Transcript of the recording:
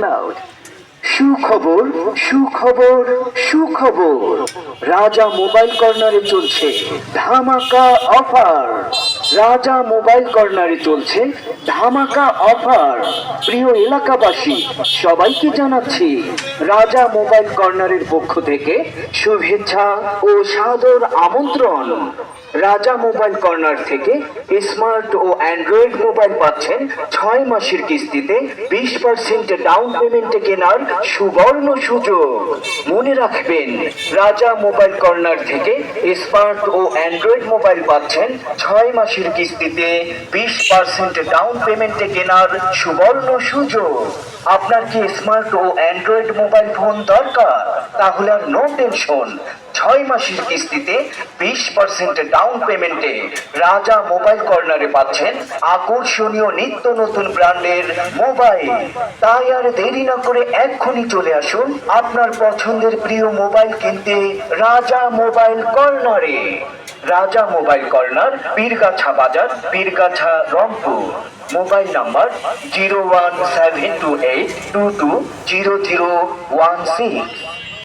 Loud. সুখবর সুখবর সুখবর, রাজা মোবাইল কর্নারে চলছে ধামাকা অফার। রাজা মোবাইল কর্নারে চলছে ধামাকা অফার। প্রিয় এলাকাবাসী, সবাইকে জানাচ্ছি রাজা মোবাইল কর্নারের পক্ষ থেকে শুভেচ্ছা ও সাদর আমন্ত্রণ। রাজা মোবাইল কর্নার থেকে স্মার্ট ও অ্যান্ড্রয়েড মোবাইল পাচ্ছেন 6 মাসের কিস্তিতে 20% ডাউন পেমেন্টে কেনার সুবর্ণ সুযোগ। মনে রাখবেন, রাজা মোবাইল কর্নার থেকে স্মার্ট ও অ্যান্ড্রয়েড মোবাইল পাচ্ছেন 6 মাসের কিস্তিতে 20% ডাউন পেমেন্টে কেনার সুবর্ণ সুযোগ। আপনার কি স্মার্ট ও অ্যান্ড্রয়েড মোবাইল ফোন দরকার? তাহলে আর নো টেনশন। 6 মাসের কিস্তিতে 20% ডাউন পেমেন্টে রাজা মোবাইল কর্নারে পাচ্ছেন আকর্ষণীয় নিত্য নতুন ব্র্যান্ডের মোবাইল। তাই আর দেরি না করে এক্ষুনি চলে আসুন আপনার পছন্দের প্রিয় মোবাইল কিনতে রাজা মোবাইল কর্নারে। রাজা মোবাইল কর্নার, পীরগাছা বাজার, পীরগাছা, রংপুর। Mobile number 01728220016।